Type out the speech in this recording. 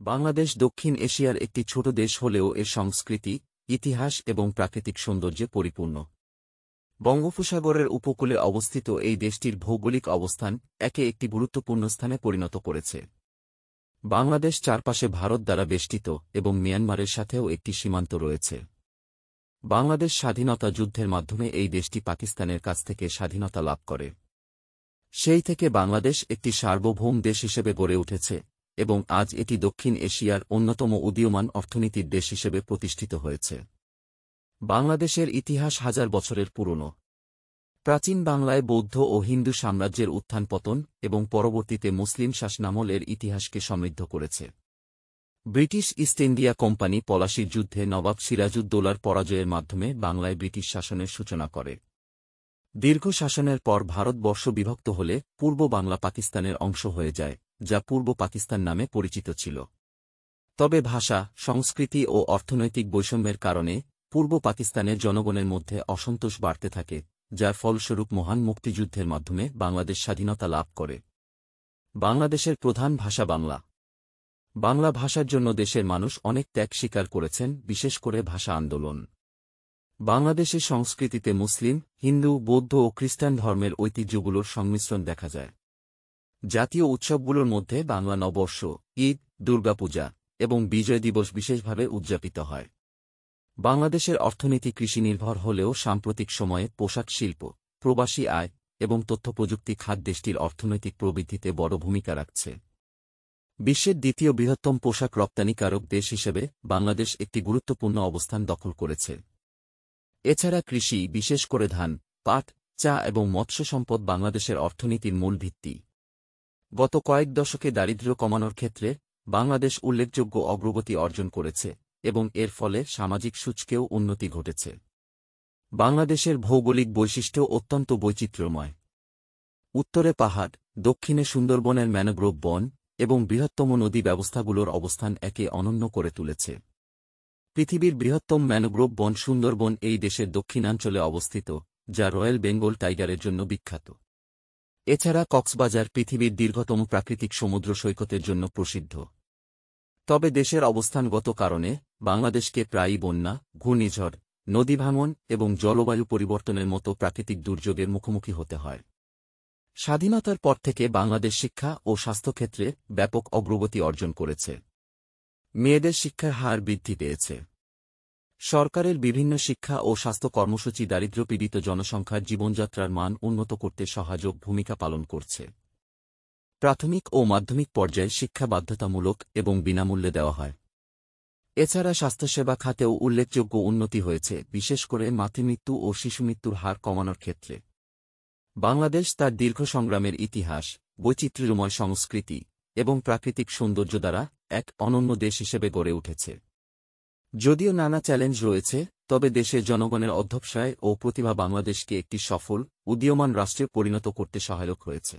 বাংলাদেশ দক্ষিণ এশিয়ার একটি ছোট দেশ হলেও এর সংস্কৃতি, ইতিহাস এবং প্রাকৃতিক সৌন্দর্যে পরিপূর্ণ। বঙ্গোপসাগরের উপকূলে অবস্থিত এই দেশটির ভৌগোলিক অবস্থান একে একটি গুরুত্বপূর্ণ স্থানে পরিণত করেছে। বাংলাদেশ চারপাশে ভারত দ্বারা বেষ্টিত এবং মিয়ানমারের সাথেও একটি সীমান্ত রয়েছে। বাংলাদেশ স্বাধীনতা যুদ্ধের মাধ্যমে এই দেশটি পাকিস্তানের কাছ থেকে স্বাধীনতা লাভ করে। সেই থেকে বাংলাদেশ একটি সার্বভৌম দেশ হিসেবে গড়ে উঠেছে এবং আজ এটি দক্ষিণ এশিয়ার অন্যতম উদীয়মান অর্থনীতির দেশ হিসেবে প্রতিষ্ঠিত হয়েছে। বাংলাদেশের ইতিহাস হাজার বছরের পুরনো। প্রাচীন বাংলায় বৌদ্ধ ও হিন্দু সাম্রাজ্যের উত্থান পতন এবং পরবর্তীতে মুসলিম শাসনামলের ইতিহাসকে সমৃদ্ধ করেছে। ব্রিটিশ ইস্ট ইন্ডিয়া কোম্পানি পলাশীর যুদ্ধে নবাব সিরাজউদ্দৌলার পরাজয়ের মাধ্যমে বাংলায় ব্রিটিশ শাসনের সূচনা করে। দীর্ঘ শাসনের পর ভারতবর্ষ বিভক্ত হলে পূর্ব বাংলা পাকিস্তানের অংশ হয়ে যায়, যা পূর্ব পাকিস্তান নামে পরিচিত ছিল। তবে ভাষা, সংস্কৃতি ও অর্থনৈতিক বৈষম্যের কারণে পূর্ব পাকিস্তানের জনগণের মধ্যে অসন্তোষ বাড়তে থাকে, যার ফলস্বরূপ মহান মুক্তিযুদ্ধের মাধ্যমে বাংলাদেশ স্বাধীনতা লাভ করে। বাংলাদেশের প্রধান ভাষা বাংলা। বাংলা ভাষার জন্য দেশের মানুষ অনেক ত্যাগ স্বীকার করেছেন, বিশেষ করে ভাষা আন্দোলন। বাংলাদেশের সংস্কৃতিতে মুসলিম, হিন্দু, বৌদ্ধ ও খ্রিস্টান ধর্মের ঐতিহ্যগুলোর সংমিশ্রণ দেখা যায়। জাতীয় উৎসবগুলোর মধ্যে বাংলা নববর্ষ, ঈদ, দুর্গাপূজা এবং বিজয় দিবস বিশেষভাবে উদযাপিত হয়। বাংলাদেশের অর্থনীতি কৃষিনির্ভর হলেও সাম্প্রতিক সময়ে পোশাক শিল্প, প্রবাসী আয় এবং তথ্যপ্রযুক্তি খাত দেশটির অর্থনৈতিক প্রবৃদ্ধিতে বড় ভূমিকা রাখছে। বিশ্বের দ্বিতীয় বৃহত্তম পোশাক রপ্তানিকারক দেশ হিসেবে বাংলাদেশ একটি গুরুত্বপূর্ণ অবস্থান দখল করেছে। এছাড়া কৃষি, বিশেষ করে ধান, পাট, চা এবং মৎস্য সম্পদ বাংলাদেশের অর্থনীতির মূল ভিত্তি। গত কয়েক দশকে দারিদ্র্য কমানোর ক্ষেত্রে বাংলাদেশ উল্লেখযোগ্য অগ্রগতি অর্জন করেছে এবং এর ফলে সামাজিক সূচকেও উন্নতি ঘটেছে। বাংলাদেশের ভৌগোলিক বৈশিষ্ট্য অত্যন্ত বৈচিত্র্যময়। উত্তরে পাহাড়, দক্ষিণে সুন্দরবনের ম্যানগ্রোভ বন এবং বৃহত্তম নদী ব্যবস্থাগুলোর অবস্থান একে অনন্য করে তুলেছে। পৃথিবীর বৃহত্তম ম্যানগ্রোভ বন সুন্দরবন এই দেশের দক্ষিণাঞ্চলে অবস্থিত, যা রয়্যাল বেঙ্গল টাইগারের জন্য বিখ্যাত। এছাড়া কক্সবাজার পৃথিবীর দীর্ঘতম প্রাকৃতিক সমুদ্র সৈকতের জন্য প্রসিদ্ধ। তবে দেশের অবস্থানগত কারণে বাংলাদেশকে প্রায়ই বন্যা, ঘূর্ণিঝড়, নদী ভাঙন এবং জলবায়ু পরিবর্তনের মতো প্রাকৃতিক দুর্যোগের মুখোমুখি হতে হয়। স্বাধীনতার পর থেকে বাংলাদেশ শিক্ষা ও স্বাস্থ্যক্ষেত্রে ব্যাপক অগ্রগতি অর্জন করেছে। মেয়েদের শিক্ষার হার বৃদ্ধি পেয়েছে। সরকারের বিভিন্ন শিক্ষা ও স্বাস্থ্য কর্মসূচি দারিদ্র্যপীড়িত জনসংখ্যার জীবনযাত্রার মান উন্নত করতে সহায়ক ভূমিকা পালন করছে। প্রাথমিক ও মাধ্যমিক পর্যায়ে শিক্ষা বাধ্যতামূলক এবং বিনামূল্যে দেওয়া হয়। এছাড়া স্বাস্থ্যসেবা খাতেও উল্লেখযোগ্য উন্নতি হয়েছে, বিশেষ করে মাতৃমৃত্যু ও শিশুমৃত্যুর হার কমানোর ক্ষেত্রে। বাংলাদেশ তার দীর্ঘ সংগ্রামের ইতিহাস, বৈচিত্র্যময় সংস্কৃতি এবং প্রাকৃতিক সৌন্দর্য দ্বারা এক অনন্য দেশ হিসেবে গড়ে উঠেছে। যদিও নানা চ্যালেঞ্জ রয়েছে, তবে দেশের জনগণের অধ্যবসায় ও প্রতিভা বাংলাদেশকে একটি সফল, উদীয়মান রাষ্ট্রে পরিণত করতে সহায়ক হয়েছে।